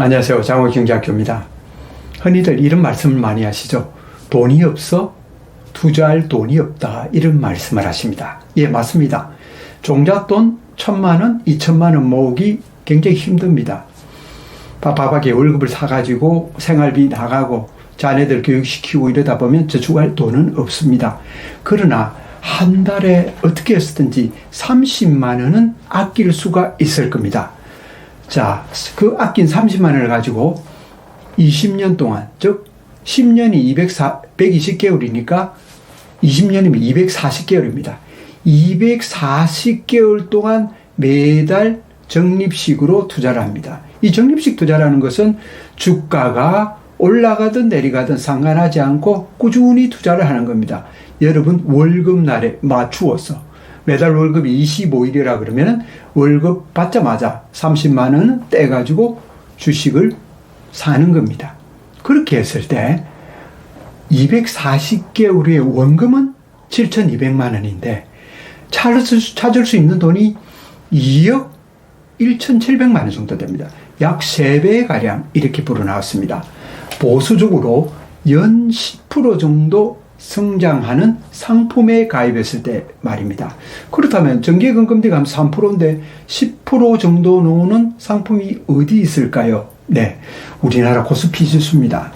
안녕하세요. 장호경제학교입니다. 흔히들 이런 말씀을 많이 하시죠. 돈이 없어 투자할 돈이 없다. 이런 말씀을 하십니다. 예, 맞습니다. 종잣돈 1,000만 원, 2,000만 원 모으기 굉장히 힘듭니다. 바빠하게 월급을 사가지고 생활비 나가고 자녀들 교육시키고 이러다 보면 저축할 돈은 없습니다. 그러나 한 달에 어떻게 했든지 30만 원은 아낄 수가 있을 겁니다. 자, 그 아낀 30만 원을 가지고 20년 동안, 즉 10년이 120개월이니까 20년이면 240개월입니다. 240개월 동안 매달 적립식으로 투자를 합니다. 이 적립식 투자라는 것은 주가가 올라가든 내려가든 상관하지 않고 꾸준히 투자를 하는 겁니다. 여러분 월급날에 맞추어서 매달 월급이 25일이라 그러면 월급 받자마자 30만 원 떼가지고 주식을 사는 겁니다. 그렇게 했을 때 240개월의 원금은 7,200만 원인데 찾을 수 있는 돈이 2억 1,700만 원 정도 됩니다. 약 3배가량 이렇게 불어나왔습니다. 보수적으로 연 10% 정도 성장하는 상품에 가입했을 때 말입니다. 그렇다면 정기예금금리가 한 3%인데 10% 정도 나오는 상품이 어디 있을까요? 네, 우리나라 코스피 지수입니다.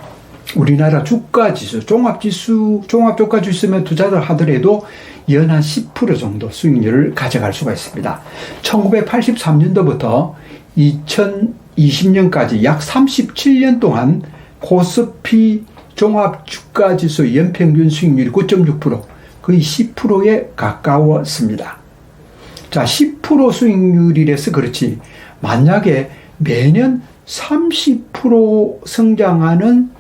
우리나라 주가지수, 종합지수, 종합주가지수에 투자를 하더라도 연 한 10% 정도 수익률을 가져갈 수가 있습니다. 1983년도부터 2020년까지 약 37년 동안 코스피 종합주가지수 연평균 수익률이 9.6%, 거의 10%에 가까웠습니다. 자, 10% 수익률이라서 그렇지 만약에 매년 30% 성장하는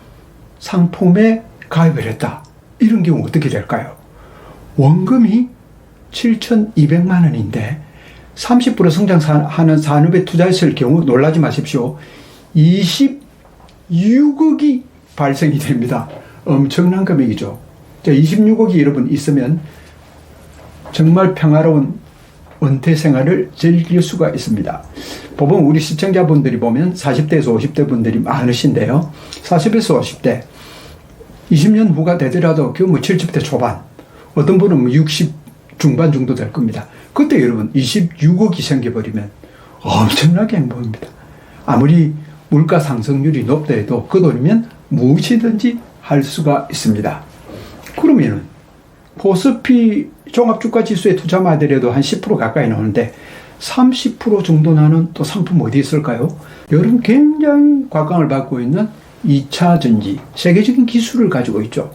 상품에 가입을 했다. 이런 경우 어떻게 될까요? 원금이 7,200만 원인데 30% 성장하는 산업에 투자했을 경우 놀라지 마십시오. 26억이 발생이 됩니다. 엄청난 금액이죠. 26억이 여러분 있으면 정말 평화로운 은퇴 생활을 즐길 수가 있습니다. 보면 우리 시청자분들이 보면 40대에서 50대 분들이 많으신데요. 40에서 50대 20년 후가 되더라도 그 70대 초반, 어떤 분은 60 중반 정도 될 겁니다. 그때 여러분 26억이 생겨버리면 엄청나게 행복합니다. 아무리 물가 상승률이 높더라도 그 돈이면 무엇이든지 할 수가 있습니다. 그러면은 코스피 종합주가지수에 투자만 하더라도 한 10% 가까이 나오는데 30% 정도 나는 또 상품 어디 있을까요? 여러분 굉장히 곽광을 받고 있는 2차전지, 세계적인 기술을 가지고 있죠.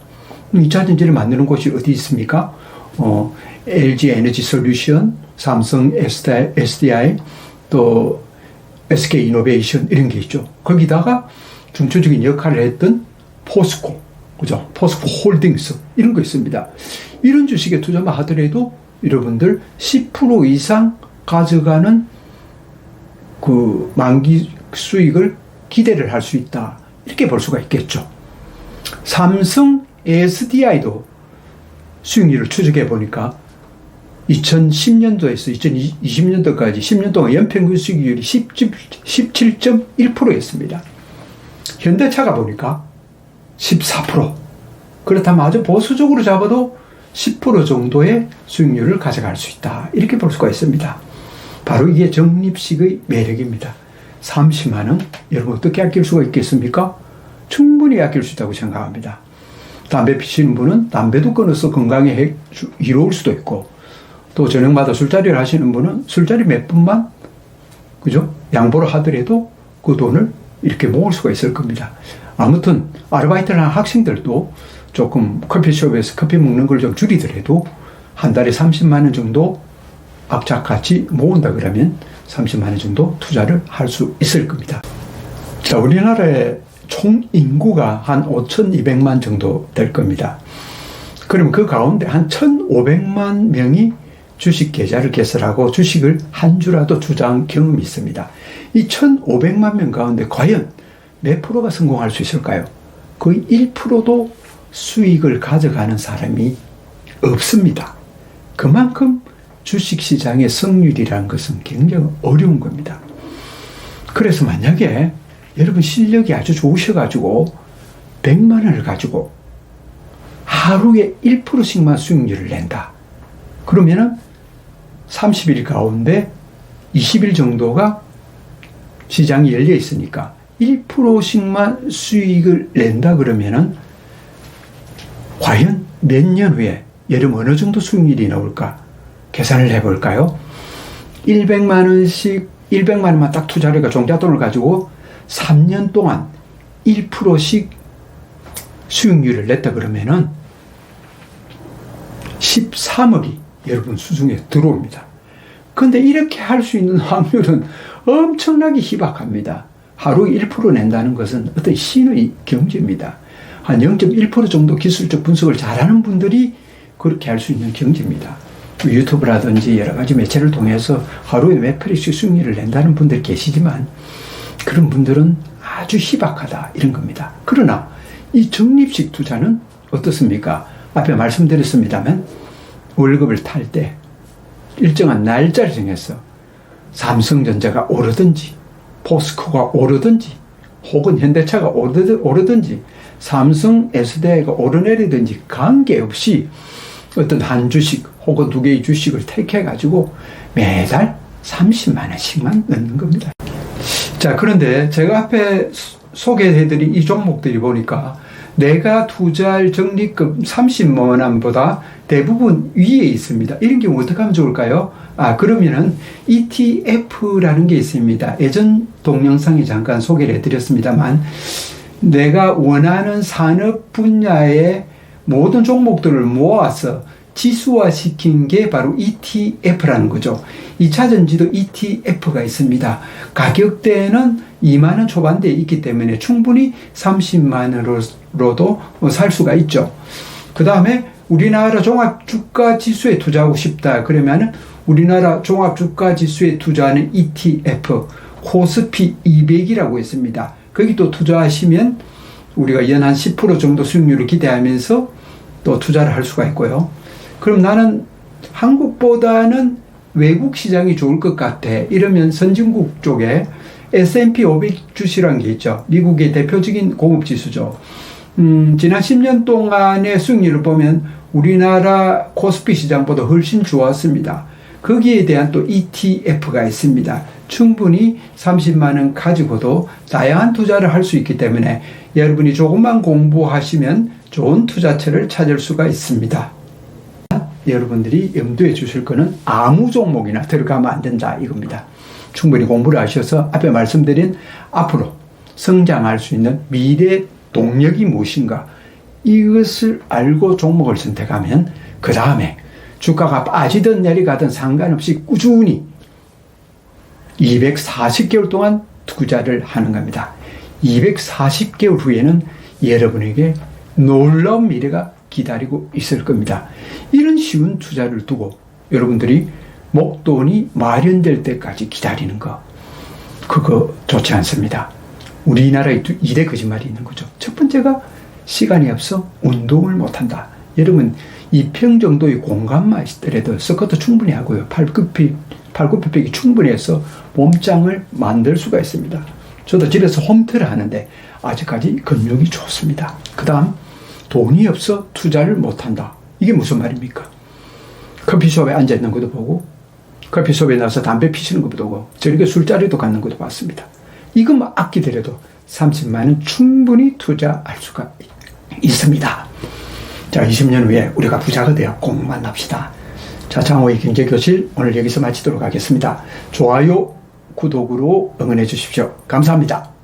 2차전지를 만드는 곳이 어디 있습니까? LG 에너지 솔루션, 삼성 SDI, 또 SK 이노베이션 이런 게 있죠. 거기다가 중추적인 역할을 했던 포스코, 그죠? 포스코 홀딩스 이런 거 있습니다. 이런 주식에 투자만 하더라도 여러분들 10% 이상 가져가는 그 만기 수익을 기대를 할 수 있다. 이렇게 볼 수가 있겠죠. 삼성 SDI도 수익률을 추적해 보니까 2010년도에서 2020년도까지 10년 동안 연평균 수익률이 17.1%였습니다. 현대차가 보니까 14%. 그렇다면 아주 보수적으로 잡아도 10% 정도의 수익률을 가져갈 수 있다. 이렇게 볼 수가 있습니다. 바로 이게 적립식의 매력입니다. 30만 원, 여러분 어떻게 아낄 수가 있겠습니까? 충분히 아낄 수 있다고 생각합니다. 담배 피시는 분은 담배도 끊어서 건강에 이로울 수도 있고, 또 저녁마다 술자리를 하시는 분은 술자리 몇 분만, 그죠? 양보를 하더라도 그 돈을 이렇게 모을 수가 있을 겁니다. 아무튼 아르바이트를 하는 학생들도 조금 커피숍에서 커피 먹는 걸 좀 줄이더라도 한 달에 30만 원 정도 악착같이 모은다 그러면 30만 원 정도 투자를 할 수 있을 겁니다. 자, 우리나라의 총 인구가 한 5,200만 정도 될 겁니다. 그러면 그 가운데 한 1,500만 명이 주식 계좌를 개설하고 주식을 한 주라도 투자한 경험이 있습니다. 이 1,500만 명 가운데 과연 몇 프로가 성공할 수 있을까요? 거의 1%도 수익을 가져가는 사람이 없습니다. 그만큼 주식시장의 성률이라는 것은 굉장히 어려운 겁니다. 그래서 만약에 여러분 실력이 아주 좋으셔가지고 100만 원을 가지고 하루에 1%씩만 수익률을 낸다. 그러면은 30일 가운데 20일 정도가 시장이 열려 있으니까 1%씩만 수익을 낸다 그러면은 과연 몇 년 후에 여러분 어느 정도 수익률이 나올까? 계산을 해볼까요? 100만 원씩 100만 원만 딱 투자를 해가 종잣돈을 가지고 3년 동안 1%씩 수익률을 냈다 그러면은 13억이 여러분 수중에 들어옵니다. 근데 이렇게 할 수 있는 확률은 엄청나게 희박합니다. 하루 1% 낸다는 것은 어떤 신의 경지입니다. 한 0.1% 정도 기술적 분석을 잘하는 분들이 그렇게 할 수 있는 경지입니다. 유튜브라든지 여러 가지 매체를 통해서 하루에 몇 프로씩 수익률을 낸다는 분들 계시지만 그런 분들은 아주 희박하다 이런 겁니다. 그러나 이 적립식 투자는 어떻습니까? 앞에 말씀드렸습니다만 월급을 탈 때 일정한 날짜를 정해서 삼성전자가 오르든지 포스코가 오르든지 혹은 현대차가 오르든지 삼성 SDI가 오르내리든지 관계없이 어떤 한 주식 혹은 두 개의 주식을 택해가지고 매달 30만 원씩만 넣는 겁니다. 자, 그런데 제가 앞에 소개해드린 이 종목들이 보니까 내가 투자할 적립금 30만 원보다 대부분 위에 있습니다. 이런 경우 어떻게 하면 좋을까요? 그러면은 ETF라는 게 있습니다. 예전 동영상에 잠깐 소개를 해드렸습니다만 내가 원하는 산업 분야의 모든 종목들을 모아서 지수화시킨 게 바로 ETF라는 거죠. 2차전지도 ETF가 있습니다. 가격대는 2만 원 초반대에 있기 때문에 충분히 30만 원으로도 살 수가 있죠. 그 다음에 우리나라 종합주가지수에 투자하고 싶다 그러면 우리나라 종합주가지수에 투자하는 ETF 코스피 200이라고 있습니다. 거기 또 투자하시면 우리가 연 한 10% 정도 수익률을 기대하면서 또 투자를 할 수가 있고요. 그럼 나는 한국보다는 외국 시장이 좋을 것 같아. 이러면 선진국 쪽에 S&P 500 주시라는 게 있죠. 미국의 대표적인 공업지수죠. 지난 10년 동안의 수익률을 보면 우리나라 코스피 시장보다 훨씬 좋았습니다. 거기에 대한 또 ETF가 있습니다. 충분히 30만 원 가지고도 다양한 투자를 할 수 있기 때문에 여러분이 조금만 공부하시면 좋은 투자처를 찾을 수가 있습니다. 여러분들이 염두에 주실 거는 아무 종목이나 들어가면 안 된다 이겁니다. 충분히 공부를 하셔서 앞에 말씀드린 앞으로 성장할 수 있는 미래 동력이 무엇인가 이것을 알고 종목을 선택하면 그 다음에 주가가 빠지든 내려가든 상관없이 꾸준히 240개월 동안 투자를 하는 겁니다. 240개월 후에는 여러분에게 놀라운 미래가 기다리고 있을 겁니다. 이런 쉬운 투자를 두고 여러분들이 목돈이 마련될 때까지 기다리는 거 그거 좋지 않습니다. 우리나라에 2대 거짓말이 있는 거죠. 첫 번째가 시간이 없어 운동을 못한다. 여러분 2평 정도의 공간만 있더라도 스쿼트 충분히 하고요. 팔굽혀펴기 충분히 해서 몸짱을 만들 수가 있습니다. 저도 집에서 홈트를 하는데 아직까지 근육이 좋습니다. 그 다음 돈이 없어 투자를 못한다. 이게 무슨 말입니까? 커피숍에 앉아있는 것도 보고 커피숍에 나서 담배 피시는 것도 보고 저렇게 술자리도 갖는 것도 봤습니다. 이것만 아끼더라도 30만 원 충분히 투자할 수가 있습니다. 자, 20년 후에 우리가 부자가 되어 꼭 만납시다. 자, 장호의 경제교실 오늘 여기서 마치도록 하겠습니다. 좋아요, 구독으로 응원해 주십시오. 감사합니다.